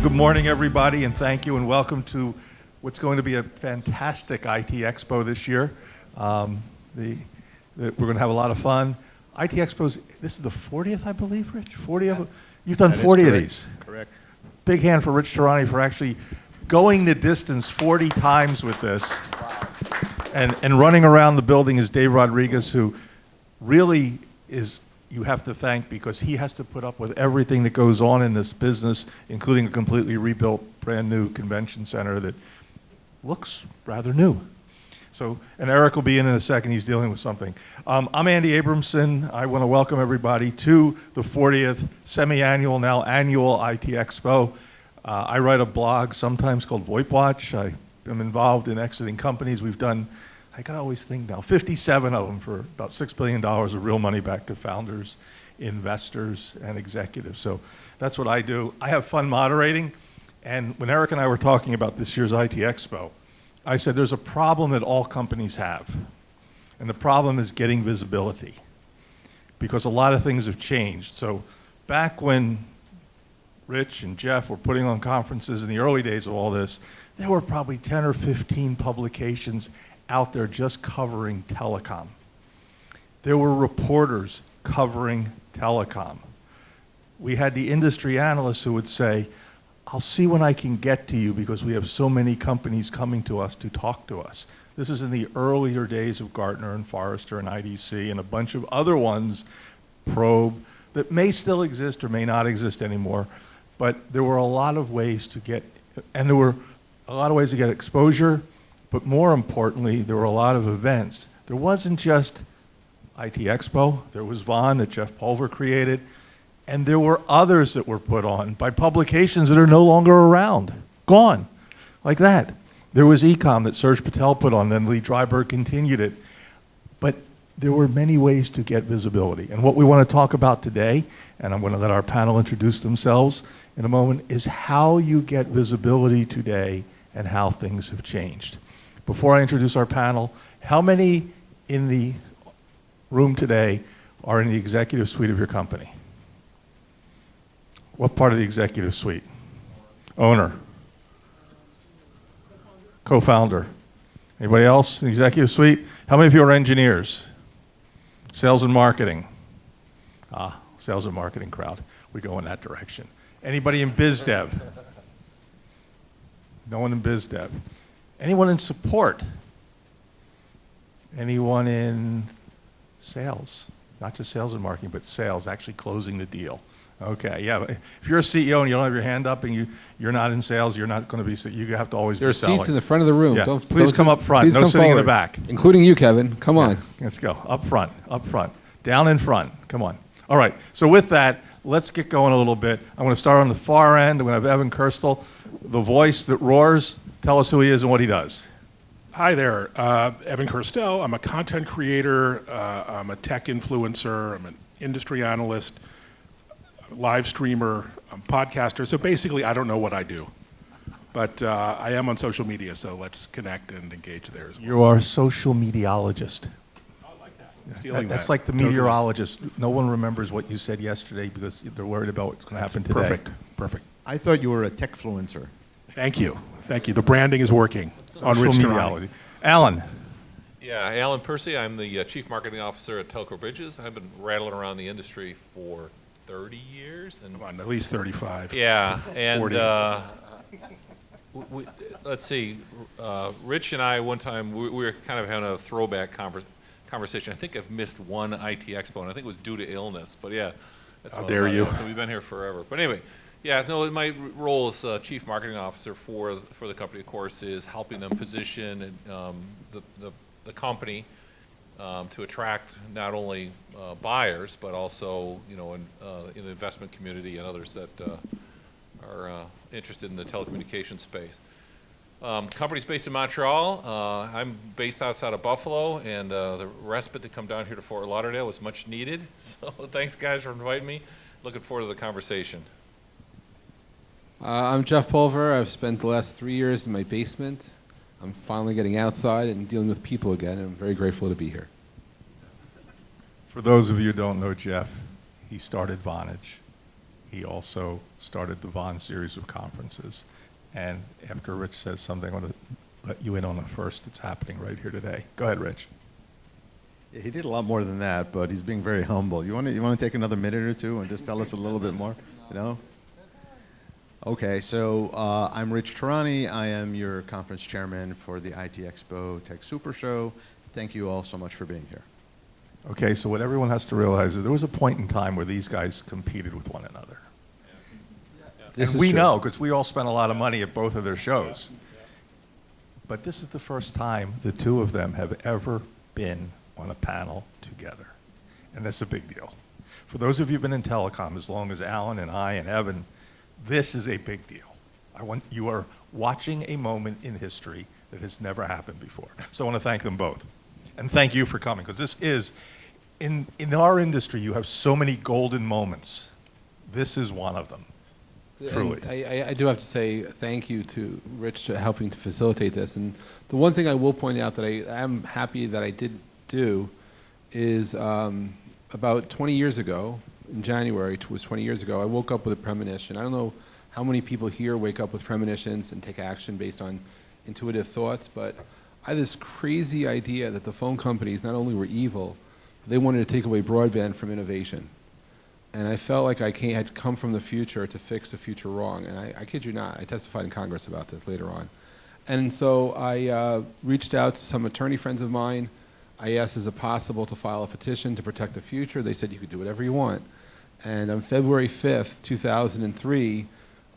Good morning, everybody, and thank you, and welcome to what's going to be a fantastic ITEXPO this year. We're going to have a lot of fun. ITEXPO's, this is the 40th, I believe, Rich? 40 of them? You've done 40 of these. Correct. Big hand for Rich Tehrani for actually going the distance 40 times with this. Wow. And running around the building is Dave Rodriguez, who really is, you have to thank, because he has to put up with everything that goes on in this business, including a completely rebuilt, brand new convention center that looks rather new. So, and Erik will be in a second, he's dealing with something. I'm Andy Abramson. I want to welcome everybody to the 40th semi-annual, now annual ITEXPO. I write a blog sometimes called VoIP Watch. I am involved in exiting companies. We've done, I gotta always think now, 57 of them for about $6 billion of real money back to founders, investors, and executives. So that's what I do. I have fun moderating. And when Erik and I were talking about this year's ITEXPO, I said there's a problem that all companies have. And the problem is getting visibility, because a lot of things have changed. So back when Rich and Jeff were putting on conferences in the early days of all this, there were probably 10 or 15 publications out there just covering telecom. There were reporters covering telecom. We had the industry analysts who would say, I'll see when I can get to you because we have so many companies coming to us to talk to us. This is in the earlier days of Gartner and Forrester and IDC and a bunch of other ones, Probe, that may still exist or may not exist anymore. But there were a lot of ways to get, and there were a lot of ways to get exposure, but more importantly, there were a lot of events. There wasn't just ITEXPO, there was VON that Jeff Pulver created, and there were others that were put on by publications that are no longer around, gone, like that. There was Ecom that Serge Patel put on, then Lee Dryberg continued it. But there were many ways to get visibility. And what we want to talk about today, and I'm going to let our panel introduce themselves in a moment, is how you get visibility today and how things have changed. Before I introduce our panel, how many in the room today are in the executive suite of your company? What part of the executive suite? Owner. Co-founder. Anybody else in the executive suite? How many of you are engineers? Sales and marketing. Sales and marketing crowd. We go in that direction. Anybody in biz dev? No one in biz dev. Anyone in support? Anyone in sales? Not just sales and marketing, but sales, actually closing the deal. Okay, yeah. If you're a CEO and you don't have your hand up and you're not in sales, you're not going to be. You have to always be selling. There are seats in the front of the room. Yeah. Please come up front. Please no come sitting forward. in the back. Including you, Kevin. Come on. Let's go. Up front. Up front. Down in front. Come on. All right. So with that, let's get going a little bit. I'm going to start on the far end. I'm going to have Evan Kirstel, the voice that roars. Tell us who he is and what he does. Hi there, Evan Kirstel. I'm a content creator, I'm a tech influencer, I'm an industry analyst, live streamer, I'm a podcaster. So basically, I don't know what I do. But I am on social media, so let's connect and engage there as well. You are a social mediologist. I like that. Stealing That's that. like the Totally. meteorologist. No one remembers what you said yesterday because they're worried about what's going to happen today. Perfect, perfect. I thought you were a techfluencer. Thank you, thank you. The branding is working on Social Rich mediology. Tehrani. Alan. Yeah, Alan Percy. I'm the Chief Marketing Officer at TelcoBridges. I've been rattling around the industry for 30 years. And Come on, at least 35. yeah, and 40. let's see. Rich and I, one time, we were kind of having a throwback conversation. I think I've missed one ITEXPO, and I think it was due to illness. But yeah, that's How all dare about you. it. So we've been here forever. But anyway, yeah, no, my role as Chief Marketing Officer for the company, of course, is helping them position the company to attract not only buyers, but also, you know, in the investment community and others that are interested in the telecommunications space. Company's based in Montreal. I'm based outside of Buffalo, and the respite to come down here to Fort Lauderdale was much needed. So thanks, guys, for inviting me. Looking forward to the conversation. I'm Jeff Pulver. I've spent the last 3 years in my basement. I'm finally getting outside and dealing with people again, and I'm very grateful to be here. For those of you who don't know Jeff, he started Vonage. he also started the Vaughn series of conferences. And after Rich says something, I want to let you in on the first that's happening right here today. Go ahead, Rich. Yeah, he did a lot more than that, but he's being very humble. You want to take another minute or two and just tell us a little bit more? You know? Okay, so I'm Rich Tehrani. I am your conference chairman for the ITEXPO Tech Super Show. Thank you all so much for being here. Okay, so what everyone has to realize is there was a point in time where these guys competed with one another. This And is we true. know, because we all spent a lot of money at both of their shows. But this is the first time the two of them have ever been on a panel together. And that's a big deal. For those of you who've been in telecom as long as Alan and I and Evan, this is a big deal. You are watching a moment in history that has never happened before. So I want to thank them both. And thank you for coming, because this is, in our industry, you have so many golden moments. This is one of them. Truly. And I do have to say thank you to Rich for helping to facilitate this. And the one thing I will point out that I am happy that I did do is about 20 years ago, in January, it was 20 years ago, I woke up with a premonition. I don't know how many people here wake up with premonitions and take action based on intuitive thoughts, but I had this crazy idea that the phone companies not only were evil, but they wanted to take away broadband from innovation. And I felt like I had come from the future to fix the future wrong. And I kid you not, I testified in Congress about this later on. And so I reached out to some attorney friends of mine. I asked, is it possible to file a petition to protect the future? They said you could do whatever you want. And on February 5th, 2003,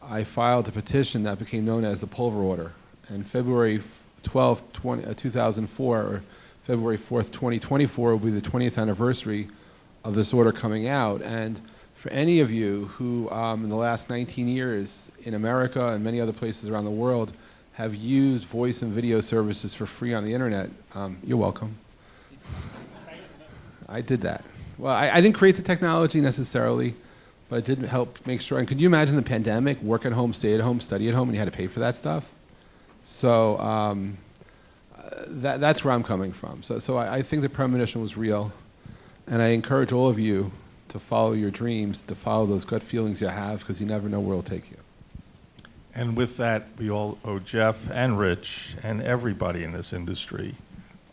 I filed a petition that became known as the Pulver Order. And February 12th, 2004, or February 4th, 2024 will be the 20th anniversary of this order coming out. And for any of you who in the last 19 years in America and many other places around the world have used voice and video services for free on the internet, you're welcome. I did that. Well, I didn't create the technology necessarily, but it did help make sure. And could you imagine the pandemic, work at home, stay at home, study at home, and you had to pay for that stuff? So that's where I'm coming from. So I think the premonition was real. And I encourage all of you to follow your dreams, to follow those gut feelings you have, because you never know where it'll take you. And with that, we all owe Jeff and Rich and everybody in this industry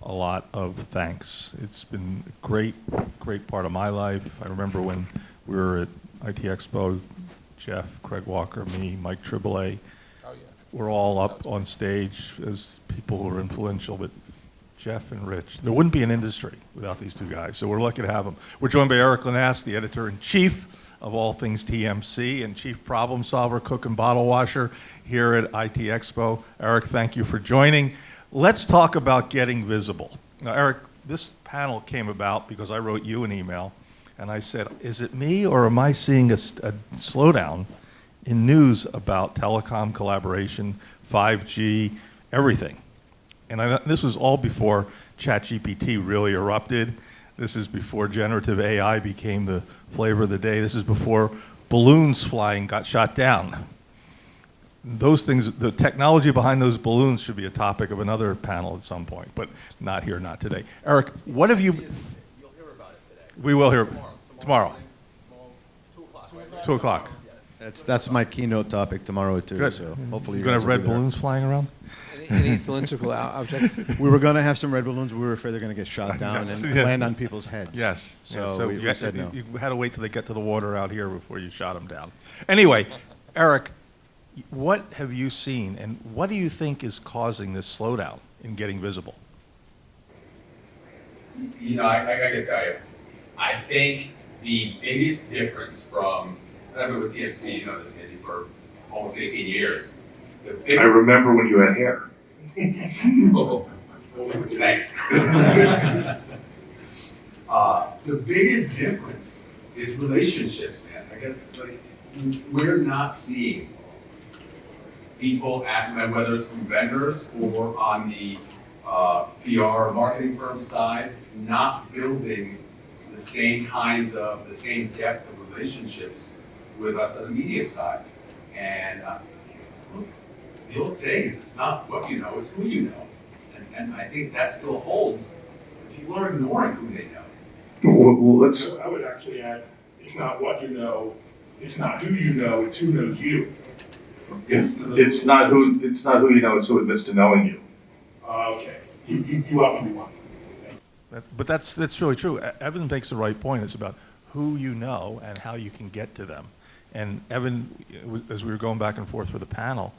a lot of thanks. It's been a great, great part of my life. I remember when we were at ITEXPO, Jeff, Craig Walker, me, Mike Triboulet, we're all up on stage as people who are influential, but Jeff and Rich, there wouldn't be an industry without these two guys, so we're lucky to have them. We're joined by Erik Linask, the editor-in-chief of all things TMC and chief problem solver, cook and bottle washer here at ITEXPO. Erik, thank you for joining. Let's talk about getting visible. Now, Erik, this panel came about because I wrote you an email, and I said, is it me or am I seeing a slowdown in news about telecom collaboration, 5G, everything? And this was all before ChatGPT really erupted. This is before generative AI became the flavor of the day. This is before balloons flying got shot down. Those things, the technology behind those balloons should be a topic of another panel at some point, but not here, not today. Erik, what have you... You'll hear about it today. We will hear tomorrow. 2 o'clock, right? 2 o'clock. That's my keynote topic tomorrow too. Good. So hopefully You're you going guys to will have be red there. balloons flying around? Any cylindrical objects? We were going to have some red balloons. We were afraid they're going to get shot down and Yeah. land on people's heads. Yes. So, you we had, said no. you had to wait till they get to the water out here before you shot them down. Anyway, Erik, what have you seen, and what do you think is causing this slowdown in getting visible? You know, I gotta tell you, I think the biggest difference from, I've been with TMC, you know this, Andy, for almost 18 years. I remember when you had hair. Oh, thanks. The biggest difference is relationships, man. We're not seeing people whether it's from vendors or on the PR or marketing firm side, not building the same depth of relationships with us on the media side. And look, the old saying is, it's not what you know, it's who you know. And I think that still holds. People are ignoring who they know. Well, let's. I would actually add, it's not what you know, It's not who you know, it's who knows you. It's not who you know, it's who admits to knowing you. Okay, you offer me one. But that's really true. Evan makes the right point. It's about who you know and how you can get to them. And Evan, as we were going back and forth with the panel,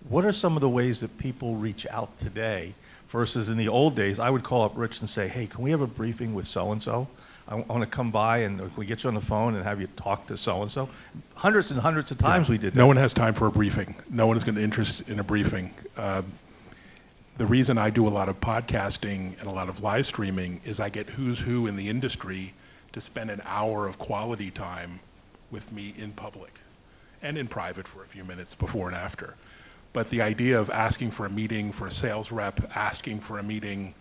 what are some of the ways that people reach out today versus in the old days? I would call up Rich and say, hey, can we have a briefing with so-and-so? I want to come by and can we get you on the phone and have you talk to so-and-so? Hundreds and hundreds of times we did that. No one has time for a briefing. No one is going to interest in a briefing. The reason I do a lot of podcasting and a lot of live streaming is I get who's who in the industry to spend an hour of quality time with me in public and in private for a few minutes before and after. But the idea of asking for a meeting, for a sales rep, asking for a meeting,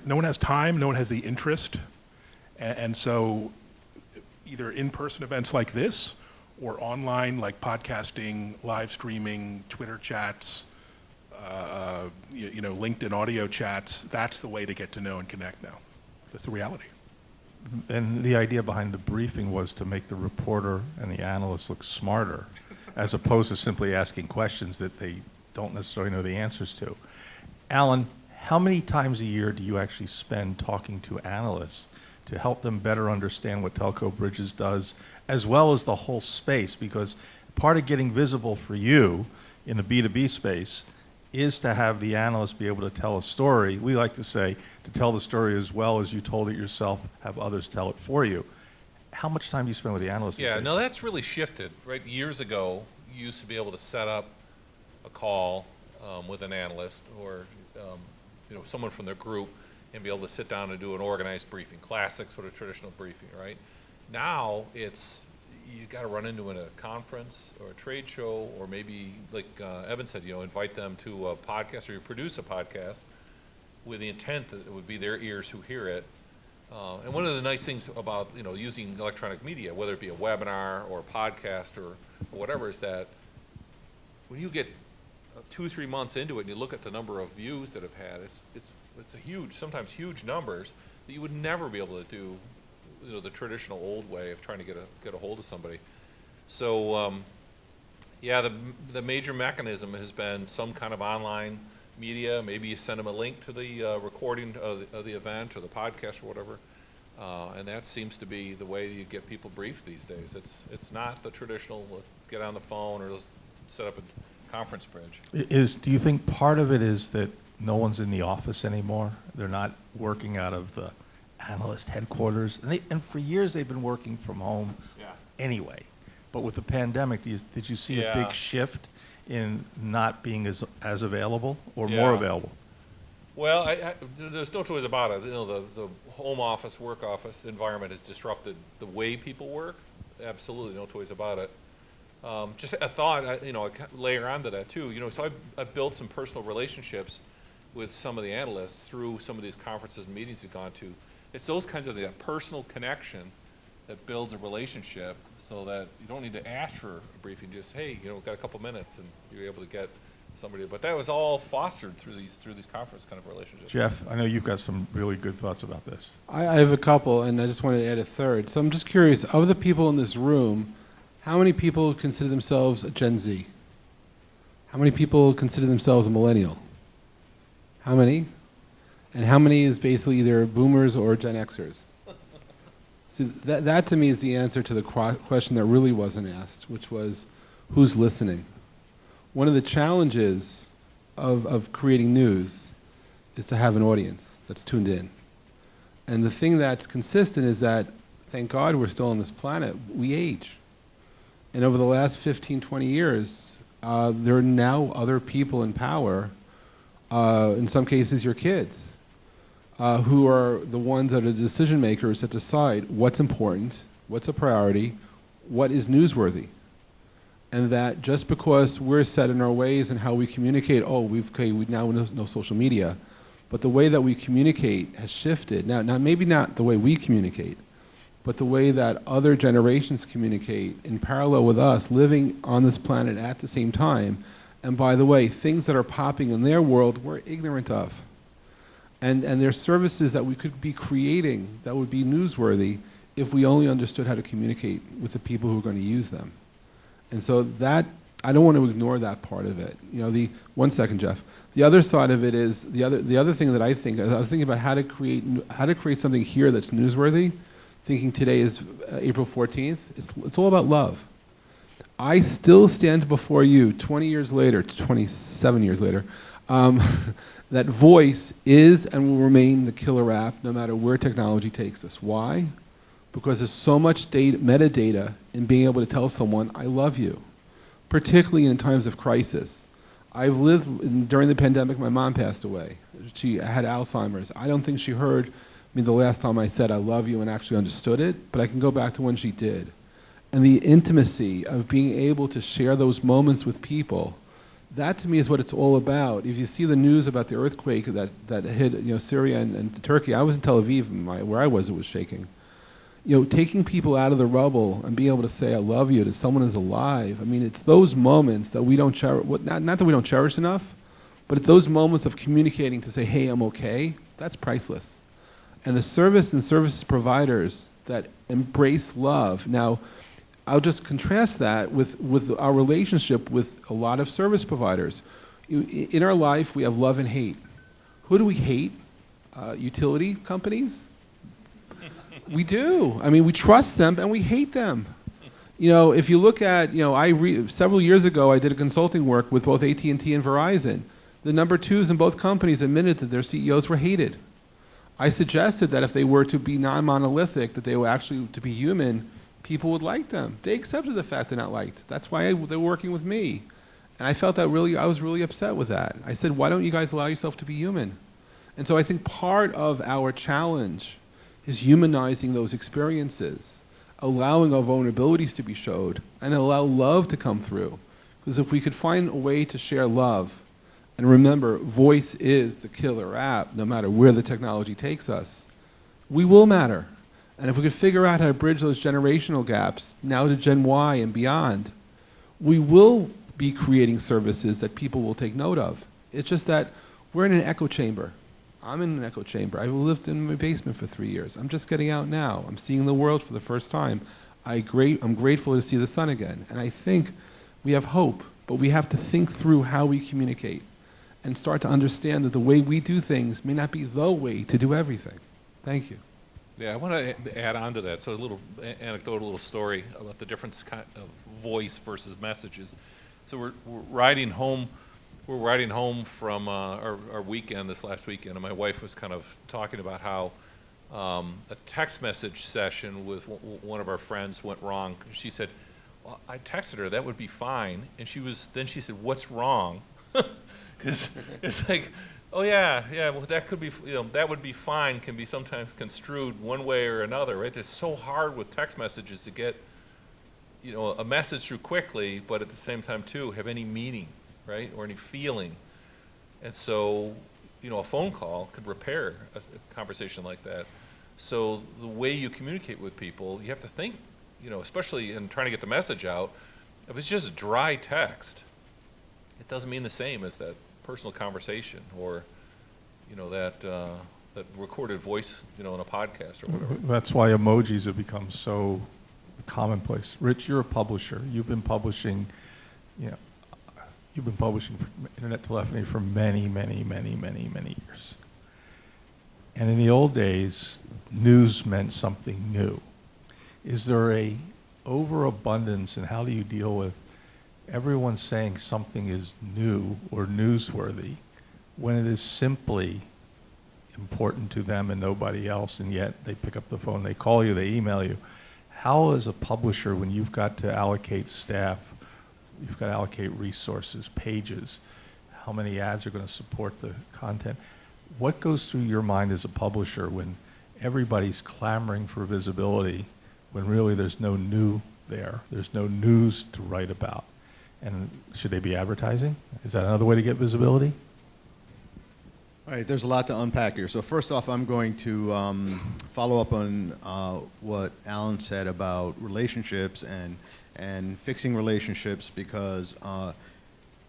no one has time, no one has the interest. And so either in-person events like this or online like podcasting, live streaming, Twitter chats, LinkedIn audio chats, that's the way to get to know and connect now. That's the reality. And the idea behind the briefing was to make the reporter and the analyst look smarter, as opposed to simply asking questions that they don't necessarily know the answers to. Alan, how many times a year do you actually spend talking to analysts to help them better understand what TelcoBridges does, as well as the whole space? Because part of getting visible for you in the B2B space is to have the analyst be able to tell a story. We like to say, to tell the story as well as you told it yourself, have others tell it for you. How much time do you spend with the analysts these Yeah, days? no, that's really shifted, right? Years ago, you used to be able to set up a call with an analyst or someone from their group and be able to sit down and do an organized briefing, classic sort of traditional briefing, right? Now it's you got to run into in a conference or a trade show, or maybe like Evan said, invite them to a podcast, or you produce a podcast with the intent that it would be their ears who hear it. And one of the nice things about using electronic media, whether it be a webinar or a podcast or whatever, is that when you get 2-3 months into it and you look at the number of views that have had, it's a huge, sometimes huge numbers that you would never be able to do the traditional old way of trying to get a hold of somebody. So the major mechanism has been some kind of online media. Maybe you send them a link to the recording of the event or the podcast or whatever, and that seems to be the way you get people briefed these days. It's not the traditional get on the phone or set up a conference bridge. Do you think part of it is that no one's in the office anymore? They're not working out of the analyst headquarters, and for years they've been working from home anyway. But with the pandemic, did you see a big shift in not being as available or more available? Well, there's no two ways about it. The home office, work office environment has disrupted the way people work. Absolutely, no two ways about it. Just a thought, I layer onto that too. So I've built some personal relationships with some of the analysts through some of these conferences and meetings we've gone to. It's those kinds of that personal connection that builds a relationship, so that you don't need to ask for a briefing. Just, hey, got a couple minutes, and you're able to get somebody. But that was all fostered through these conference kind of relationships. Jeff, I know you've got some really good thoughts about this. I have a couple, and I just wanted to add a third. So I'm just curious, of the people in this room, how many people consider themselves a Gen Z? How many people consider themselves a millennial? How many? And how many is basically either boomers or Gen Xers? See, that to me is the answer to the question that really wasn't asked, which was, who's listening? One of the challenges of creating news is to have an audience that's tuned in. And the thing that's consistent is that, thank God we're still on this planet, we age. And over the last 15, 20 years, there are now other people in power, in some cases your kids, who are the ones that are decision makers that decide what's important, what's a priority, what is newsworthy. And that just because we're set in our ways and how we communicate, we now know social media, but the way that we communicate has shifted. Now maybe not the way we communicate, but the way that other generations communicate in parallel with us, living on this planet at the same time. And by the way, things that are popping in their world we're ignorant of. And there's services that we could be creating that would be newsworthy if we only understood how to communicate with the people who are going to use them. And so that, I don't want to ignore that part of it. You know, one second, Jeff. The other side of it is, the other thing that I was thinking about how to create something here that's newsworthy, thinking today is April 14th, it's all about love. I still stand before you 20 years later, 27 years later, that voice is and will remain the killer app no matter where technology takes us. Why? Because there's so much metadata in being able to tell someone, I love you, particularly in times of crisis. I've lived, during the pandemic, my mom passed away. She had Alzheimer's. I don't think she heard me the last time I said I love you and actually understood it, but I can go back to when she did. And the intimacy of being able to share those moments with people, that to me is what it's all about. If you see the news about the earthquake that hit Syria and Turkey, I was in Tel Aviv, where I was, it was shaking. Taking people out of the rubble and being able to say I love you to someone who's alive, I mean, it's those moments that we don't cherish, not that we don't cherish enough, but it's those moments of communicating to say, hey, I'm okay, that's priceless. And the service and services providers that embrace love. Now, I'll just contrast that with our relationship with a lot of service providers. In our life, we have love and hate. Who do we hate? Utility companies? We do. I mean, we trust them and we hate them. If you look at, several years ago, I did a consulting work with both AT&T and Verizon. The number twos in both companies admitted that their CEOs were hated. I suggested that if they were to be non-monolithic, that they were actually to be human, people would like them. They accepted the fact they're not liked. That's why they were working with me. And I felt that I was really upset with that. I said, why don't you guys allow yourself to be human? And so I think part of our challenge is humanizing those experiences, allowing our vulnerabilities to be showed, and allow love to come through. Because if we could find a way to share love, and remember, voice is the killer app, no matter where the technology takes us, we will matter. And if we could figure out how to bridge those generational gaps, now to Gen Y and beyond, we will be creating services that people will take note of. It's just that we're in an echo chamber. I'm in an echo chamber. I lived in my basement for 3 years. I'm just getting out now. I'm seeing the world for the first time. I'm grateful to see the sun again. And I think we have hope, but we have to think through how we communicate and start to understand that the way we do things may not be the way to do everything. Thank you. Yeah, I want to add on to that. So a little anecdotal little story about the difference of voice versus messages. So we're riding home from our weekend this last weekend, and my wife was kind of talking about how a text message session with one of our friends went wrong. She said, well, I texted her, that would be fine. And then she said, what's wrong? Because it's like, oh yeah, well that could be, that would be fine can be sometimes construed one way or another, right? It's so hard with text messages to get, a message through quickly, but at the same time too, have any meaning, right? Or any feeling. And so, a phone call could repair a conversation like that. So the way you communicate with people, you have to think, especially in trying to get the message out, if it's just dry text, it doesn't mean the same as that personal conversation or, that recorded voice, in a podcast or whatever. That's why emojis have become so commonplace. Rich, you're a publisher. You've been publishing, internet telephony for many, many, many, many, many years. And in the old days, news meant something new. Is there a overabundance, and how do you deal with everyone saying something is new or newsworthy when it is simply important to them and nobody else, and yet they pick up the phone, they call you, they email you? How, as a publisher, when you've got to allocate staff, you've got to allocate resources, pages, how many ads are going to support the content, what goes through your mind as a publisher when everybody's clamoring for visibility when really there's no new there, there's no news to write about? And should they be advertising? Is that another way to get visibility? All right, there's a lot to unpack here. So first off, I'm going to follow up on what Alan said about relationships and fixing relationships, because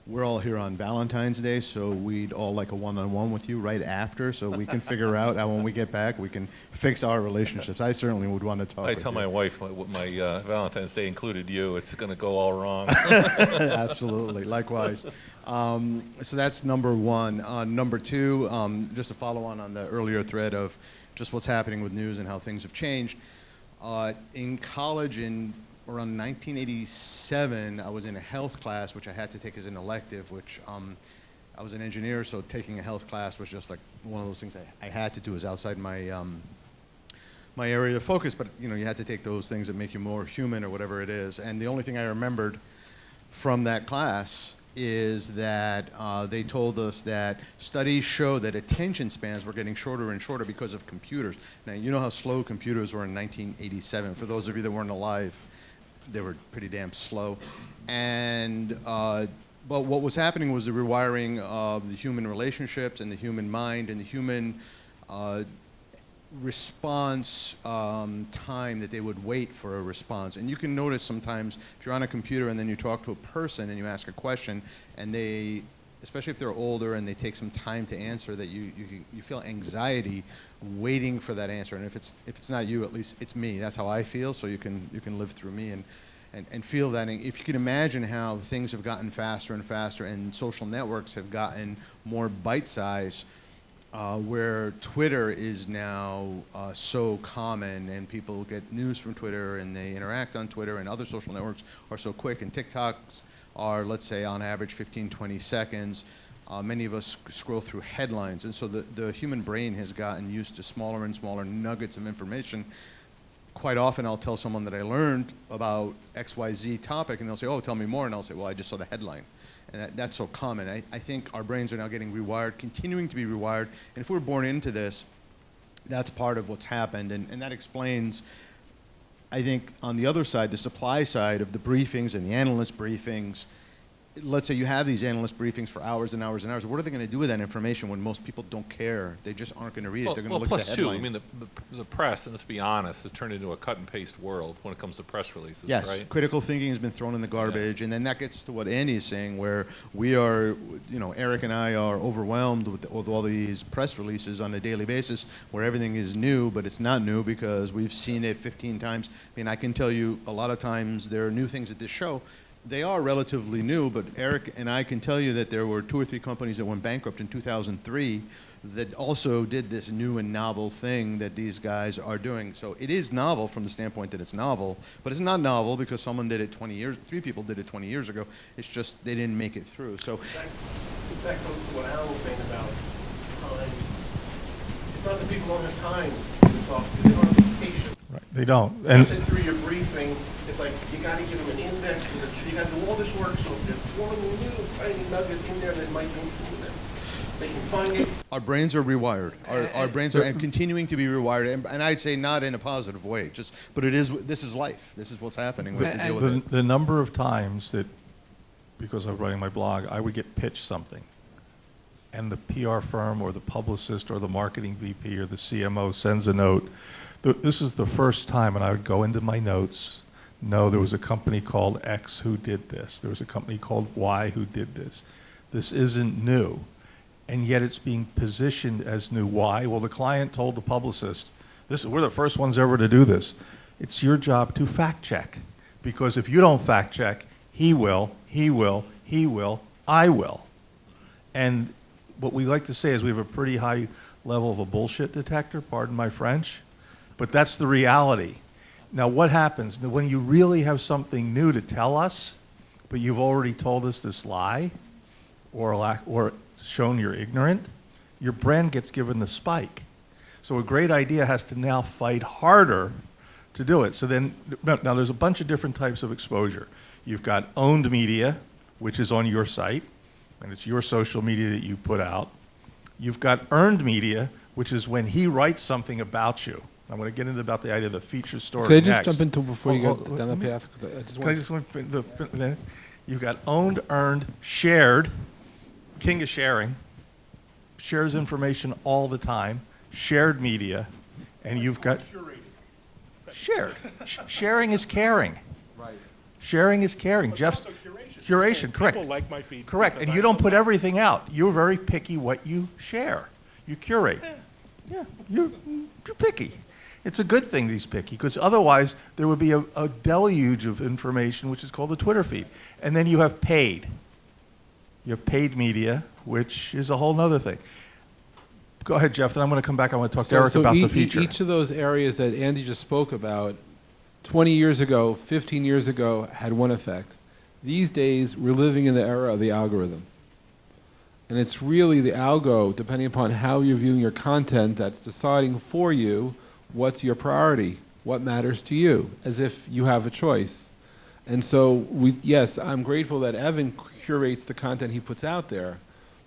we're all here on Valentine's Day, so we'd all like a one-on-one with you right after, so we can figure out how when we get back, we can fix our relationships. I certainly would want to talk I with tell you. my wife my Valentine's Day included you. It's going to go all wrong. Absolutely, likewise. So that's number one. Number two, just to follow on the earlier thread of just what's happening with news and how things have changed. In college in around 1987, I was in a health class, which I had to take as an elective, which I was an engineer, so taking a health class was just like one of those things I had to do. Is outside my my area of focus, but you know, you had to take those things that make you more human or whatever it is. And the only thing I remembered from that class is that they told us that studies show that attention spans were getting shorter and shorter because of computers. Now, you know how slow computers were in 1987. For those of you that weren't alive, they were pretty damn slow. And but what was happening was the rewiring of the human relationships and the human mind and the human response time that they would wait for a response. And you can notice sometimes if you're on a computer and then you talk to a person and you ask a question and they, especially if they're older and they take some time to answer, that you feel anxiety waiting for that answer. And if it's not you, at least it's me. That's how I feel. So you can live through me and feel that. And if you can imagine how things have gotten faster and faster and social networks have gotten more bite-sized, where Twitter is now so common and people get news from Twitter and they interact on Twitter, and other social networks are so quick, and TikToks are, let's say, on average 15, 20 seconds. Many of us scroll through headlines, and so the human brain has gotten used to smaller and smaller nuggets of information. Quite often I'll tell someone that I learned about XYZ topic and they'll say, oh, tell me more, and I'll say, well, I just saw the headline. And that's so common. I think our brains are now getting rewired, continuing to be rewired. And if we're born into this, that's part of what's happened. And that explains, I think, on the other side, the supply side of the briefings and the analyst briefings. Let's say you have these analyst briefings for hours and hours and hours. What are they going to do with that information when most people don't care? They just aren't going to read it. They're going to look at the headline. Plus, too, I mean, the press, and let's be honest, has turned into a cut and paste world when it comes to press releases, yes, right? critical thinking has been thrown in the garbage, and then that gets to what Andy is saying, where we are, you know, Erik and I are overwhelmed with all these press releases on a daily basis, where everything is new, but it's not new because we've seen it 15 times. I mean, I can tell you a lot of times there are new things at this show. They are relatively new, but Erik and I can tell you that there were 2 or 3 companies that went bankrupt in 2003 that also did this new and novel thing that these guys are doing. So it is novel from the standpoint that it's novel, but it's not novel because someone did it 20 years, 3 people did it 20 years ago. It's just they didn't make it through. So that goes to what Al was saying about time. It's not that people don't have time to talk, they don't have the patience. Right, they don't. You And sit through your briefing, it's like you got to give them an index, you got to do all this work, so if there's one little tiny nugget in there that might be to them, they can find it. our brains are rewired. Our brains are continuing to be rewired, and I'd say not in a positive way. But it is. This is life. This is what's happening. We have to deal with it. the number of times that, because I'm writing my blog, I would get pitched something, and the PR firm or the publicist or the marketing VP or the CMO sends a note. This is the first time, and I would go into my notes. No, there was a company called X who did this. There was a company called Y who did this. This isn't new, and yet it's being positioned as new. Why? Well, the client told the publicist, we're the first ones ever to do this. It's your job to fact check, because if you don't fact check, he will, I will. And what we like to say is we have a pretty high level of a bullshit detector, pardon my French, but that's the reality. Now, what happens when you really have something new to tell us, but you've already told us this lie or shown you're ignorant? Your brand gets given the spike. So a great idea has to now fight harder to do it. So then, now there's a bunch of different types of exposure. You've got owned media, which is on your site, and it's your social media that you put out. You've got earned media, which is when he writes something about you. I'm going to get into about the idea of the feature story Could I next. just jump into before you go Oh, down that path? 'Cause I just Can I want- just want you've got owned, earned, shared, king of sharing, shares information all the time, shared media, and you've got shared. Sharing is caring. Right. Sharing is caring. Jeff's also curation. Curation, correct. People like my feed. Correct, because and I you don't put put everything out. You're very picky what you share. You curate. Yeah, you're picky. It's a good thing he's picky, because otherwise there would be a deluge of information, which is called the Twitter feed. And then you have paid. You have paid media, which is a whole other thing. Go ahead, Jeff, then I'm going to come back. I want to talk to Erik about the feature. Each of those areas that Andy just spoke about, 20 years ago, 15 years ago, had one effect. These days, we're living in the era of the algorithm. And it's really the algo, depending upon how you're viewing your content, that's deciding for you what's your priority, what matters to you, as if you have a choice. And so, yes, I'm grateful that Evan curates the content he puts out there.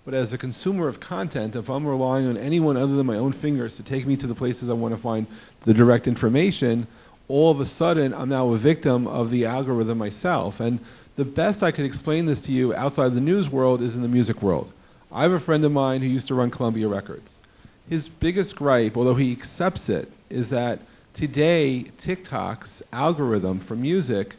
But as a consumer of content, if I'm relying on anyone other than my own fingers to take me to the places I want to find the direct information, all of a sudden I'm now a victim of the algorithm myself. And the best I could explain this to you outside the news world is in the music world. I have a friend of mine who used to run Columbia Records. His biggest gripe, although he accepts it, is that today TikTok's algorithm for music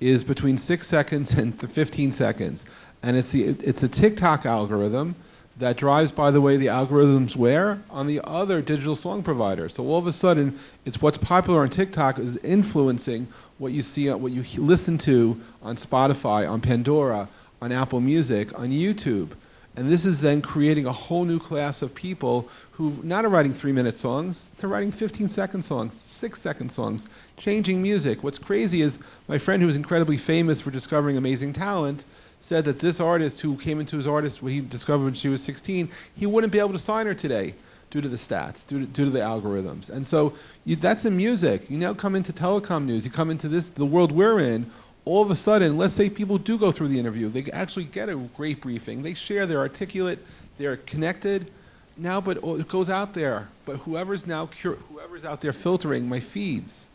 is between 6 seconds and 15 seconds. And it's a TikTok algorithm that drives, by the way, the algorithms where? On the other digital song providers. So all of a sudden, it's what's popular on TikTok is influencing what you see, what you listen to on Spotify, on Pandora, on Apple Music, on YouTube. And this is then creating a whole new class of people who not are writing 3-minute songs, they're writing 15-second songs, 6-second songs, changing music. What's crazy is my friend who's incredibly famous for discovering amazing talent said that this artist who came into his artist when he discovered when she was 16, he wouldn't be able to sign her today due to the stats, due to the algorithms. And so that's in music. You now come into telecom news, you come into the world we're in, all of a sudden, let's say people do go through the interview, they actually get a great briefing, they share, they're articulate, they're connected. Now, but it goes out there. But whoever's out there filtering my feeds,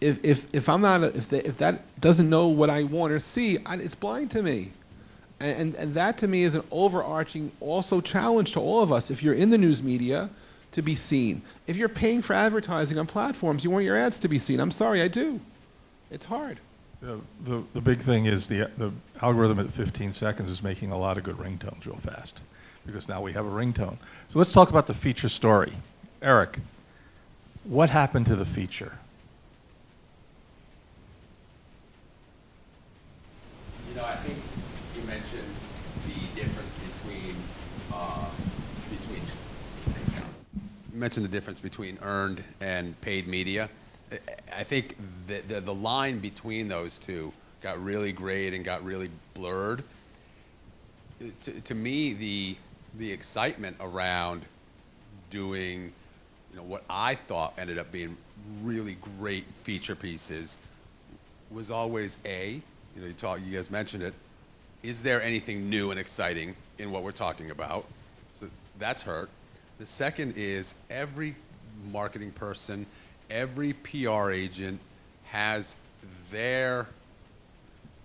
if that doesn't know what I want to see, it's blind to me. And that to me is an overarching also challenge to all of us. If you're in the news media, to be seen. If you're paying for advertising on platforms, you want your ads to be seen. I'm sorry, I do. It's hard. The big thing is the algorithm at 15 seconds is making a lot of good ringtones real fast, because now we have a ringtone. So let's talk about the feature story. Erik, what happened to the feature? You know, I think you mentioned the difference between earned and paid media. I think the line between those two got really grayed and got really blurred. To me, the excitement around doing, what I thought ended up being really great feature pieces was always you guys mentioned it. Is there anything new and exciting in what we're talking about? So that's hurt. The second is every marketing person, every PR agent has their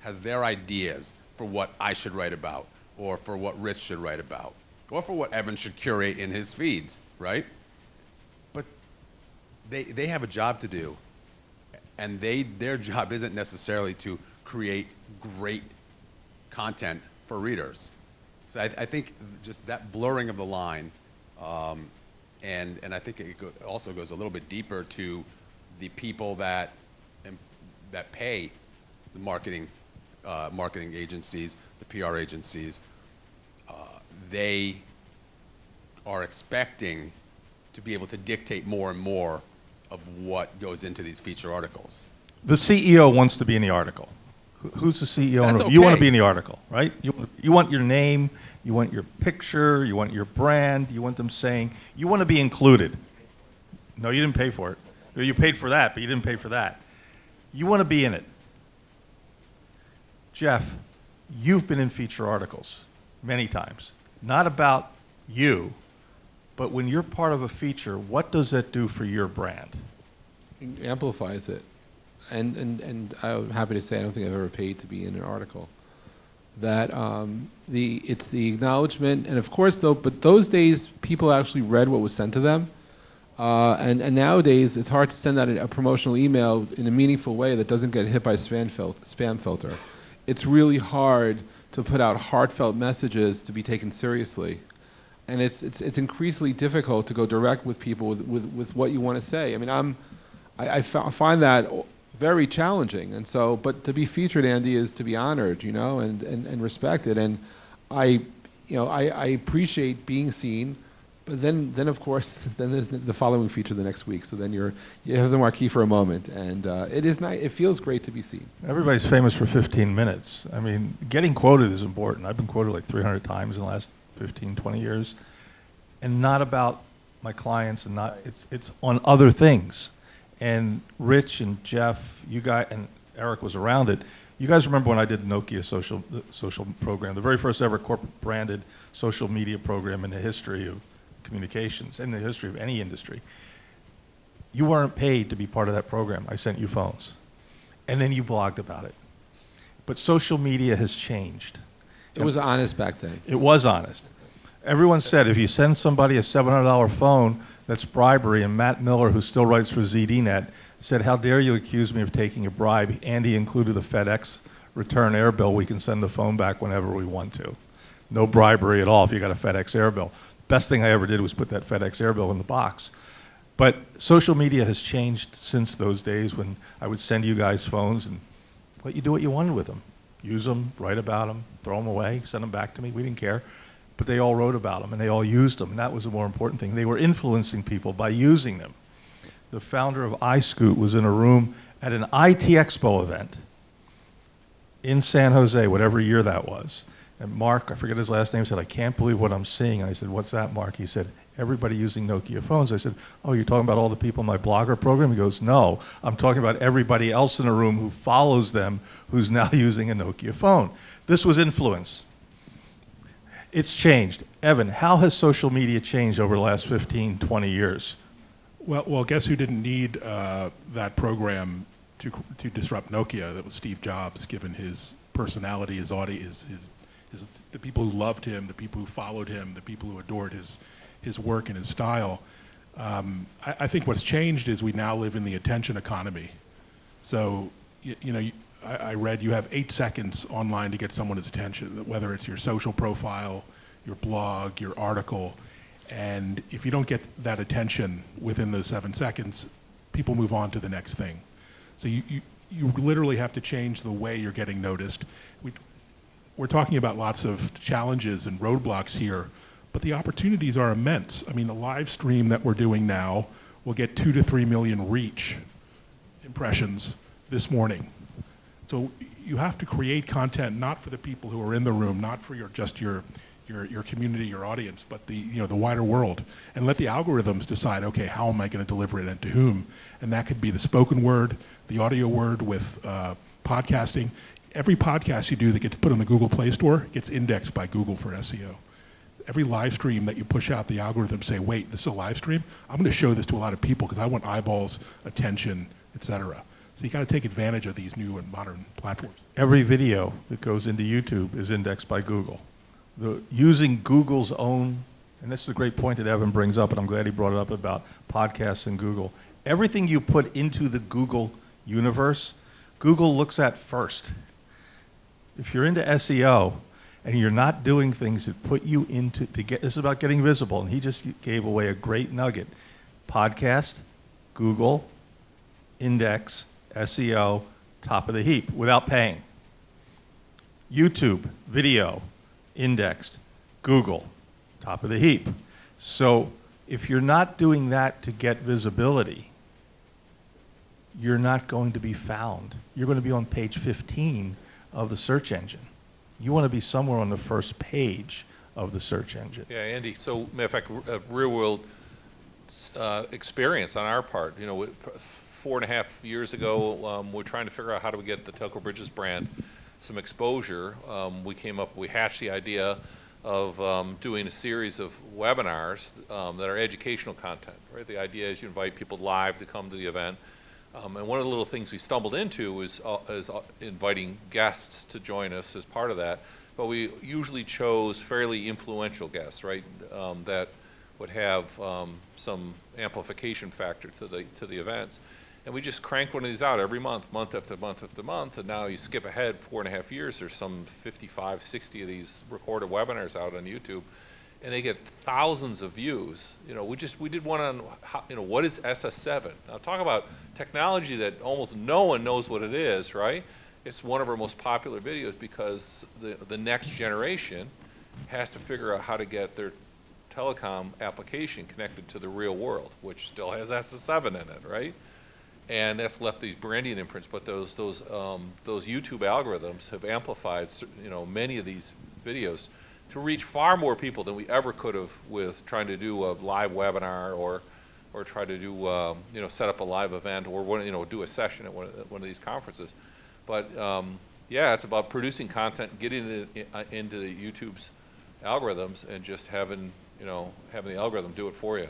ideas for what I should write about, or for what Rich should write about, or for what Evan should curate in his feeds, right? But they have a job to do, and their job isn't necessarily to create great content for readers. So I think just that blurring of the line, and I think it also goes a little bit deeper to the people that pay the marketing agencies, the PR agencies. They are expecting to be able to dictate more and more of what goes into these feature articles. The CEO wants to be in the article. Who's the CEO? That's You want to okay. be in the article, right? You want your name, you want your picture, you want your brand, you want them saying, you want to be included. No, you didn't pay for it. You paid for that, but you didn't pay for that. You want to be in it. Jeff, you've been in feature articles many times. Not about you, but when you're part of a feature, what does that do for your brand? It amplifies it. And I'm happy to say I don't think I've ever paid to be in an article. That it's the acknowledgement, and of course but those days people actually read what was sent to them. And nowadays it's hard to send out a promotional email in a meaningful way that doesn't get hit by a spam filter. it's really hard to put out heartfelt messages to be taken seriously. And it's increasingly difficult to go direct with people with what you want to say. I mean, I find that very challenging. And so, but to be featured, Andy, is to be honored, and respected. And I appreciate being seen. But then of course, then there's the following feature the next week. So then you have the marquee for a moment, and it is nice. It feels great to be seen. Everybody's famous for 15 minutes. I mean, getting quoted is important. I've been quoted like 300 times in the last 15, 20 years, and not about my clients, and it's on other things. And Rich and Jeff, you guys, and Erik was around it. You guys remember when I did the Nokia social program, the very first ever corporate branded social media program in the history of communications, in the history of any industry. You weren't paid to be part of that program. I sent you phones. And then you blogged about it. But social media has changed. It was honest back then. It was honest. Everyone said if you send somebody a $700 phone, that's bribery. And Matt Miller, who still writes for ZDNet, said, how dare you accuse me of taking a bribe? Andy included a FedEx return air bill. We can send the phone back whenever we want to. No bribery at all if you got a FedEx air bill. Best thing I ever did was put that FedEx air bill in the box. But social media has changed since those days when I would send you guys phones and let you do what you wanted with them. Use them, write about them, throw them away, send them back to me. We didn't care. But they all wrote about them and they all used them. And that was the more important thing. They were influencing people by using them. The founder of iScoot was in a room at an ITEXPO event in San Jose, whatever year that was. And Mark, I forget his last name, said, I can't believe what I'm seeing. And I said, what's that, Mark? He said, everybody using Nokia phones. I said, oh, you're talking about all the people in my blogger program? He goes, no, I'm talking about everybody else in the room who follows them who's now using a Nokia phone. This was influence. It's changed. Evan, how has social media changed over the last 15, 20 years? Well, guess who didn't need that program to disrupt Nokia? That was Steve Jobs, given his personality, his audience, the people who loved him, the people who followed him, the people who adored his work and his style. I think what's changed is we now live in the attention economy. So, I read you have 8 seconds online to get someone's attention, whether it's your social profile, your blog, your article. And if you don't get that attention within those 7 seconds, people move on to the next thing. So you literally have to change the way you're getting noticed. We're talking about lots of challenges and roadblocks here, but the opportunities are immense. I mean, the live stream that we're doing now will get 2 to 3 million reach impressions this morning. So you have to create content not for the people who are in the room, not for your community, your audience, but the wider world, and let the algorithms decide, okay, how am I going to deliver it and to whom? And that could be the spoken word, the audio word with podcasting. Every podcast you do that gets put on the Google Play Store gets indexed by Google for SEO. Every live stream that you push out, the algorithms say, wait, this is a live stream? I'm going to show this to a lot of people because I want eyeballs, attention, etc. So you got to take advantage of these new and modern platforms. Every video that goes into YouTube is indexed by Google. Using Google's own, and this is a great point that Evan brings up, and I'm glad he brought it up about podcasts and Google. Everything you put into the Google universe, Google looks at first. If you're into SEO and you're not doing things that put you into, this is about getting visible, and he just gave away a great nugget. Podcast, Google, index, SEO, top of the heap, without paying. YouTube, video, indexed, Google, top of the heap. So if you're not doing that to get visibility, you're not going to be found. You're going to be on page 15 of the search engine. You want to be somewhere on the first page of the search engine. Yeah, Andy, so matter of fact, real world experience on our part. 4.5 years ago, we're trying to figure out how do we get the TelcoBridges brand some exposure. We hatched the idea of doing a series of webinars that are educational content, right? The idea is you invite people live to come to the event. And one of the little things we stumbled into is inviting guests to join us as part of that. But we usually chose fairly influential guests, right? That would have some amplification factor to the events. And we just cranked one of these out every month, month after month after month, and now you skip ahead 4.5 years, there's some 55, 60 of these recorded webinars out on YouTube, and they get thousands of views. You know, we did one on, how, you know, what is SS7? Now talk about technology that almost no one knows what it is, right? It's one of our most popular videos because the next generation has to figure out how to get their telecom application connected to the real world, which still has SS7 in it, right? And that's left these branding imprints, but those YouTube algorithms have amplified, you know, many of these videos to reach far more people than we ever could have with trying to do a live webinar or try to do you know, set up a live event or you know, do a session at one of these conferences. But yeah, it's about producing content, getting it into the YouTube's algorithms, and just having the algorithm do it for you.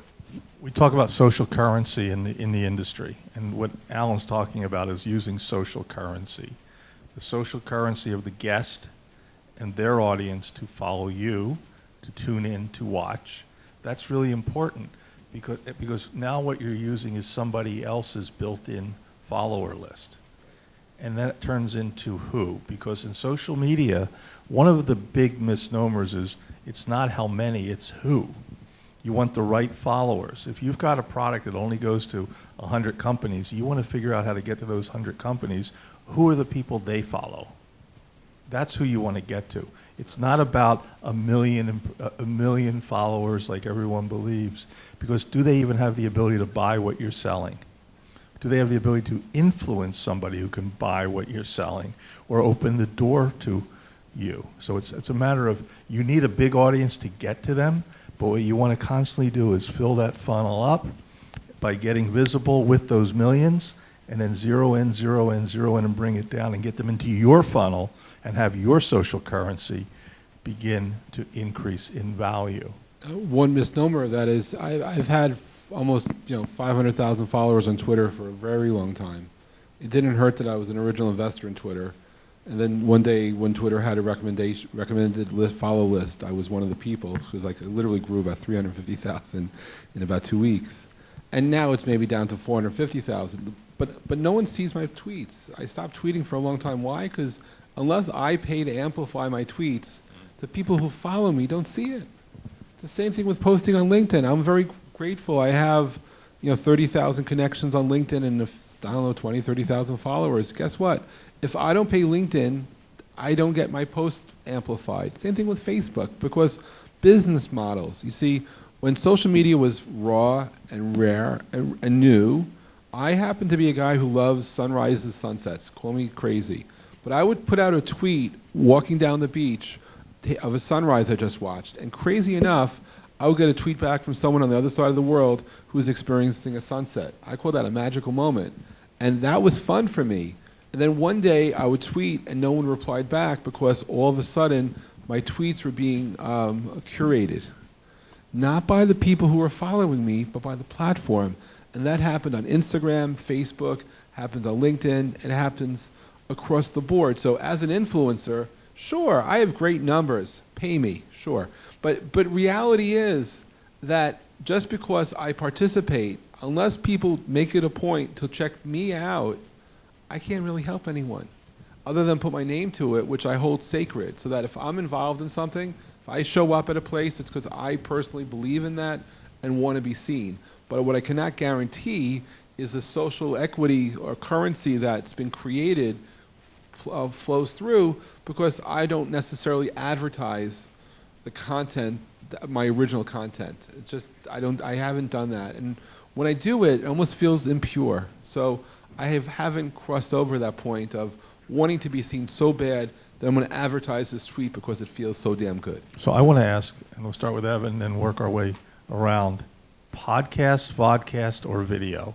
We talk about social currency in the industry, and what Alan's talking about is using social currency. The social currency of the guest and their audience to follow you, to tune in, to watch. That's really important because now what you're using is somebody else's built-in follower list. And that turns into who? Because in social media, one of the big misnomers is it's not how many, it's who. You want the right followers. If you've got a product that only goes to 100 companies, you want to figure out how to get to those 100 companies. Who are the people they follow? That's who you want to get to. It's not about a million followers like everyone believes, because do they even have the ability to buy what you're selling? Do they have the ability to influence somebody who can buy what you're selling or open the door to you? So it's a matter of, you need a big audience to get to them, but what you want to constantly do is fill that funnel up by getting visible with those millions, and then zero in, and bring it down and get them into your funnel and have your social currency begin to increase in value. One misnomer of that is I've had almost 500,000 followers on Twitter for a very long time. It didn't hurt that I was an original investor in Twitter. And then one day when Twitter had a recommended follow list, I was one of the people, because like I literally grew about 350,000 in about 2 weeks. And now it's maybe down to 450,000. But no one sees my tweets. I stopped tweeting for a long time. Why? Because unless I pay to amplify my tweets, the people who follow me don't see it. The same thing with posting on LinkedIn. I'm very grateful. I have 30,000 connections on LinkedIn and 20, 30,000 followers. Guess what? If I don't pay LinkedIn, I don't get my post amplified. Same thing with Facebook, because business models. You see, when social media was raw and rare and new, I happen to be a guy who loves sunrises, sunsets. Call me crazy. But I would put out a tweet walking down the beach of a sunrise I just watched. And crazy enough, I would get a tweet back from someone on the other side of the world who was experiencing a sunset. I call that a magical moment. And that was fun for me. And then one day I would tweet and no one replied back, because all of a sudden my tweets were being curated. Not by the people who were following me, but by the platform. And that happened on Instagram, Facebook, happens on LinkedIn, it happens across the board. So as an influencer, sure, I have great numbers, pay me, sure. But reality is that just because I participate, unless people make it a point to check me out, I can't really help anyone other than put my name to it, which I hold sacred, so that if I'm involved in something, if I show up at a place, it's because I personally believe in that and want to be seen. But what I cannot guarantee is the social equity or currency that's been created flows through, because I don't necessarily advertise the content, my original content. It's just, I haven't done that. And when I do it, it almost feels impure. So I haven't crossed over that point of wanting to be seen so bad that I'm going to advertise this tweet because it feels so damn good. So I want to ask, and we'll start with Evan and work our way around, podcast, vodcast, or video.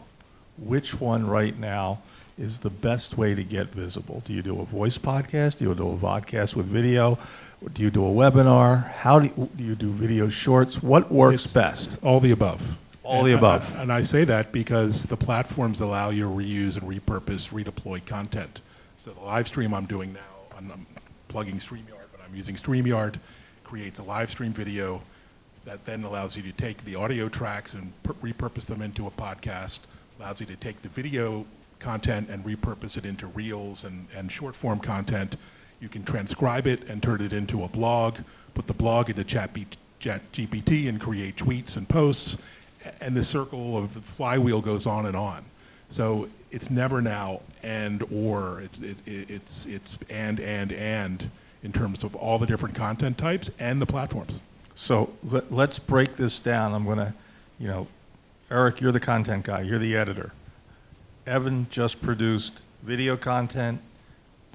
Which one right now is the best way to get visible? Do you do a voice podcast? Do you do a vodcast with video? Or do you do a webinar? How do you do video shorts? What works best? All the above. All the above. And I say that because the platforms allow you to reuse and repurpose, redeploy content. So the live stream I'm doing now, I'm plugging StreamYard, but I'm using StreamYard, creates a live stream video that then allows you to take the audio tracks and repurpose them into a podcast, allows you to take the video content and repurpose it into reels and short form content. You can transcribe it and turn it into a blog, put the blog into ChatGPT and create tweets and posts, and the circle of the flywheel goes on and on. So it's never now and or, it's and in terms of all the different content types and the platforms. So let's break this down. I'm going to, Erik, you're the content guy, you're the editor. Evan just produced video content,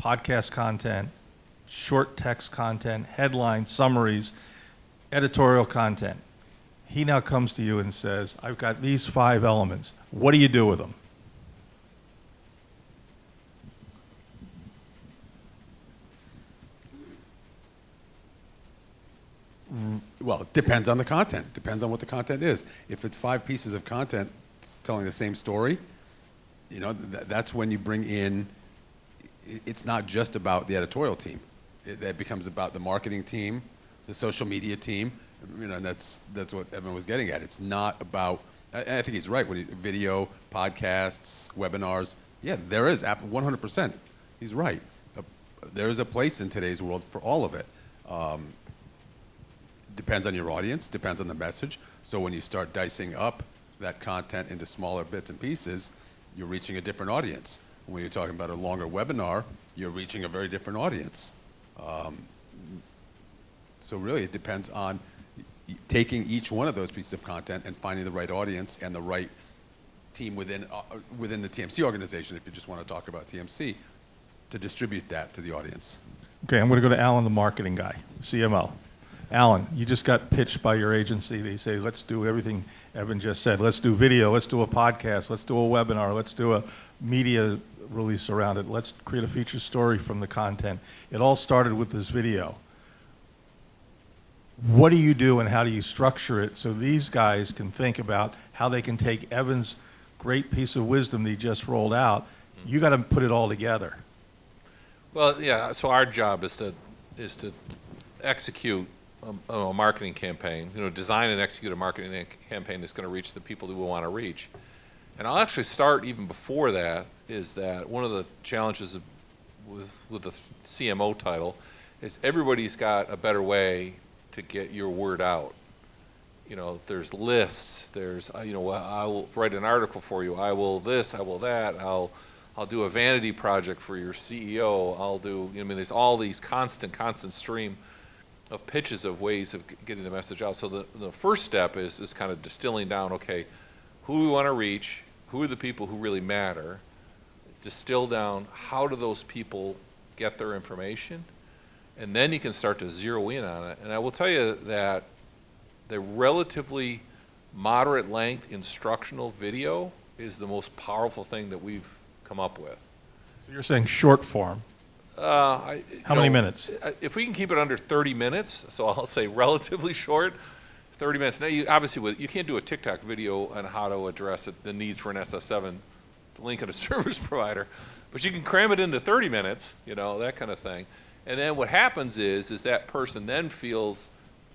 podcast content, short text content, headlines, summaries, editorial content. He now comes to you and says, I've got these 5 elements. What do you do with them? Well, it depends on the content. Depends on what the content is. If it's 5 pieces of content telling the same story, that's when you bring in. It's not just about the editorial team. It becomes about the marketing team, the social media team. And that's what Evan was getting at. It's not about. I think he's right. Video, podcasts, webinars. Yeah, there is 100%. He's right. There is a place in today's world for all of it. Depends on your audience, depends on the message. So when you start dicing up that content into smaller bits and pieces, you're reaching a different audience. When you're talking about a longer webinar, you're reaching a very different audience. So really, it depends on taking each one of those pieces of content and finding the right audience and the right team within the TMC organization, if you just want to talk about TMC, to distribute that to the audience. Okay, I'm going to go to Alan, the marketing guy, CMO. Alan, you just got pitched by your agency. They say, let's do everything Evan just said. Let's do video, let's do a podcast, let's do a webinar, let's do a media release around it. Let's create a feature story from the content. It all started with this video. What do you do and how do you structure it so these guys can think about how they can take Evan's great piece of wisdom that he just rolled out? You got to put it all together. Well, yeah, so our job is to execute a marketing campaign, design and execute a marketing campaign that's going to reach the people that we want to reach. And I'll actually start even before that, is that one of the challenges with the CMO title is everybody's got a better way to get your word out. There's lists, there's, I will write an article for you, I will this, I will that, I'll do a vanity project for your CEO, I'll do, there's all these constant stream of pitches of ways of getting the message out. So the first step is kind of distilling down, okay, who we want to reach, who are the people who really matter, distill down how do those people get their information, and then you can start to zero in on it. And I will tell you that the relatively moderate length instructional video is the most powerful thing that we've come up with. So you're saying short form. How many minutes? If we can keep it under 30 minutes, so I'll say relatively short, 30 minutes. Now, you can't do a TikTok video on how to address the needs for an SS7 link at a service provider, but you can cram it into 30 minutes, that kind of thing. And then what happens is that person then feels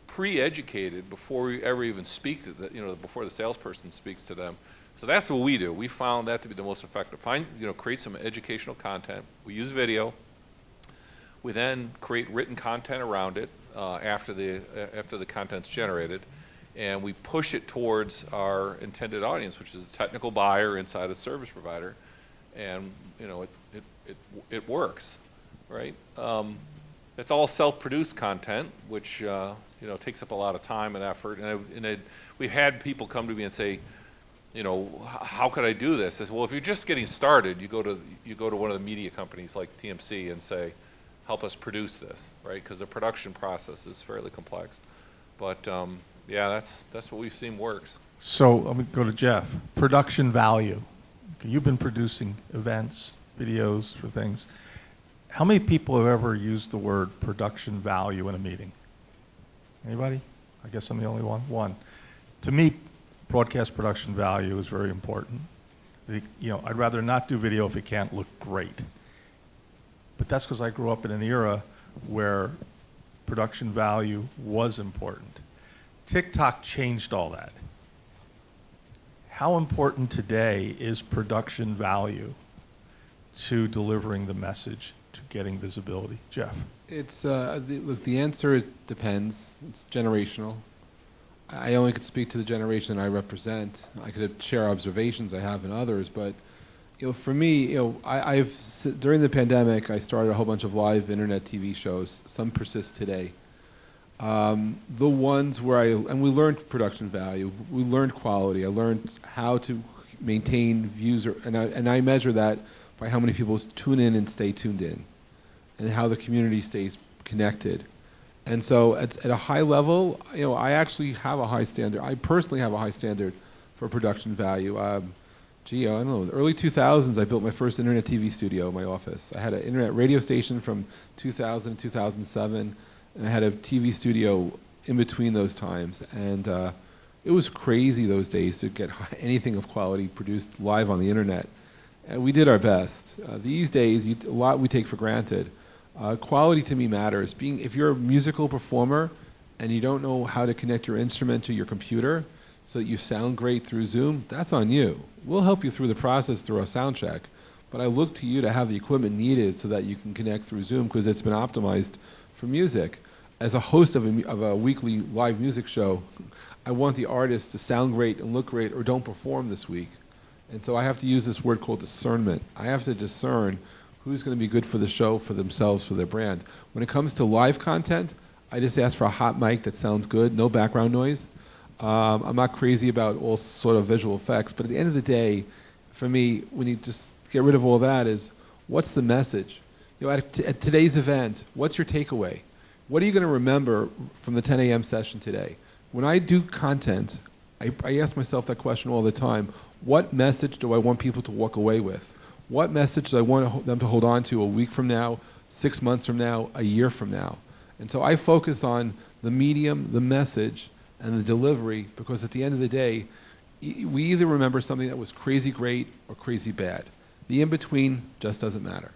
pre-educated before we ever even speak to before the salesperson speaks to them. So that's what we do. We found that to be the most effective. Create some educational content. We use video. We then create written content around it after the content's generated, and we push it towards our intended audience, which is a technical buyer inside a service provider, and it works, right? It's all self-produced content, which takes up a lot of time and effort. And we've had people come to me and say, how could I do this? I said, well, if you're just getting started, you go to one of the media companies like TMC and say, help us produce this, right? Because the production process is fairly complex. But yeah, that's what we've seen works. So let me go to Jeff. Production value. Okay, you've been producing events, videos for things. How many people have ever used the word production value in a meeting? Anybody? I guess I'm the only one. One. To me, broadcast production value is very important. I'd rather not do video if it can't look great. But that's because I grew up in an era where production value was important. TikTok changed all that. how important today is production value to delivering the message, to getting visibility? Jeff? It's, look, the answer is depends. It's generational. I only could speak to the generation I represent. I could share observations I have in others, but for me, during the pandemic, I started a whole bunch of live internet TV shows. Some persist today. The ones where we learned production value, we learned quality. I learned how to maintain views, and I measure that by how many people tune in and stay tuned in, and how the community stays connected. And so at a high level, I actually have a high standard. I personally have a high standard for production value. I don't know, in the early 2000s, I built my first internet TV studio in my office. I had an internet radio station from 2000 to 2007, and I had a TV studio in between those times. And it was crazy those days to get anything of quality produced live on the internet. And we did our best. These days, a lot we take for granted. Quality to me matters. If you're a musical performer and you don't know how to connect your instrument to your computer so that you sound great through Zoom, that's on you. We'll help you through the process through a sound check, but I look to you to have the equipment needed so that you can connect through Zoom because it's been optimized for music. As a host of a weekly live music show, I want the artist to sound great and look great or don't perform this week. And so I have to use this word called discernment. I have to discern who's going to be good for the show, for themselves, for their brand. When it comes to live content, I just ask for a hot mic that sounds good, no background noise. I'm not crazy about all sort of visual effects, but at the end of the day, for me, when you just get rid of all that is, what's the message? At today's event, what's your takeaway? What are you going to remember from the 10 a.m. session today? When I do content, I ask myself that question all the time. What message do I want people to walk away with? What message do I want them to hold on to a week from now, 6 months from now, a year from now? And so I focus on the medium, the message, and the delivery, because at the end of the day, we either remember something that was crazy great or crazy bad. The in-between just doesn't matter.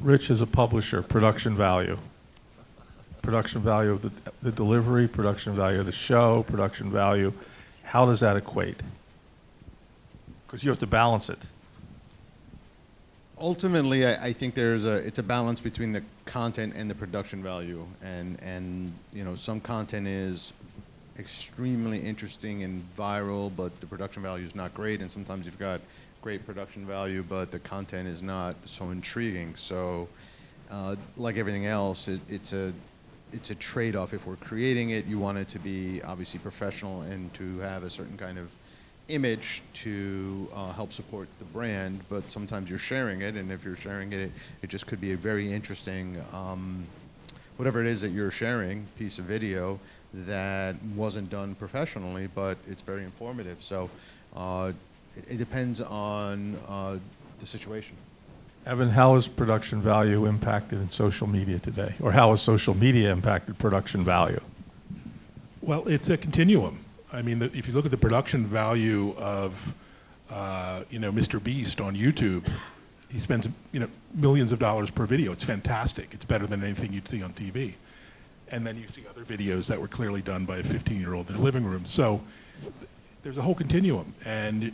Rich, as a publisher, production value. Production value of the delivery, production value of the show, production value. How does that equate? Because you have to balance it. Ultimately, I think it's a balance between the content and the production value, and some content is extremely interesting and viral, but the production value is not great, and sometimes you've got great production value, but the content is not so intriguing. So, like everything else, it's a trade-off. If we're creating it, you want it to be obviously professional and to have a certain kind of image to help support the brand, but sometimes you're sharing it, and if you're sharing it, it just could be a very interesting, whatever it is that you're sharing, piece of video that wasn't done professionally, but it's very informative. So it depends on the situation. Evan, how is production value impacted in social media today? Or how has social media impacted production value? Well, it's a continuum. I mean, if you look at the production value of, Mr. Beast on YouTube, he spends, millions of dollars per video. It's fantastic. It's better than anything you'd see on TV. And then you see other videos that were clearly done by a 15-year-old in the living room. So there's a whole continuum. And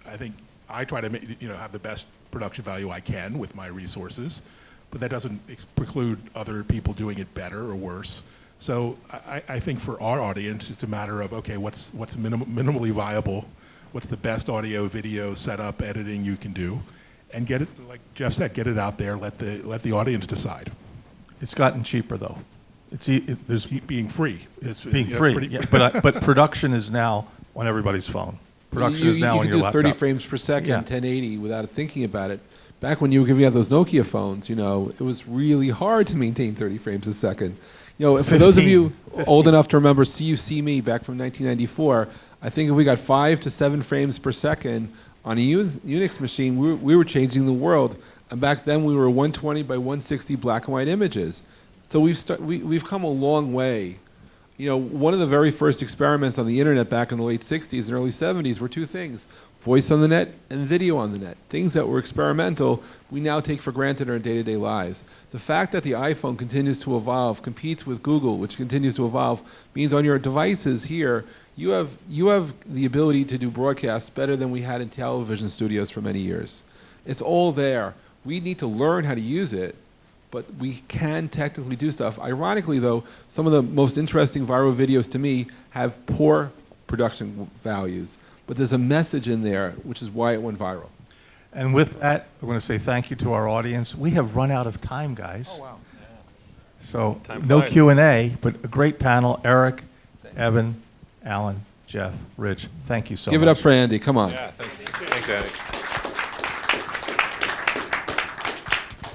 I think I try to, have the best production value I can with my resources, but that doesn't preclude other people doing it better or worse. So I think for our audience, it's a matter of, okay, what's minimally viable, what's the best audio, video, setup, editing you can do, and get it, like Jeff said, get it out there, let the audience decide. It's gotten cheaper, though. There's Being free. It's being free, yeah, but production is now on everybody's phone. Production is now on your laptop. You can do 30 frames per second, Yeah. 1080, without thinking about it. Back when you had those Nokia phones, it was really hard to maintain 30 frames a second. For those of you old enough to remember See You, See Me back from 1994, I think if we got 5 to 7 frames per second on a Unix machine, we were changing the world. And back then we were 120 by 160 black and white images. So we've come a long way. One of the very first experiments on the internet back in the late 60s and early 70s were two things. voice on the net and video on the net. Things that were experimental, we now take for granted in our day-to-day lives. The fact that the iPhone continues to evolve, competes with Google, which continues to evolve, means on your devices here, you have the ability to do broadcasts better than we had in television studios for many years. It's all there. We need to learn how to use it, but we can technically do stuff. Ironically, though, some of the most interesting viral videos to me have poor production values, but there's a message in there, which is why it went viral. And with that, we're going to say thank you to our audience. We have run out of time, guys. Oh, wow. So Time no flies. Q&A, but a great panel. Eric, Evan, Alan, Jeff, Rich, thank you so much. Give it up for Andy. Come on. Yeah, thanks, Andy.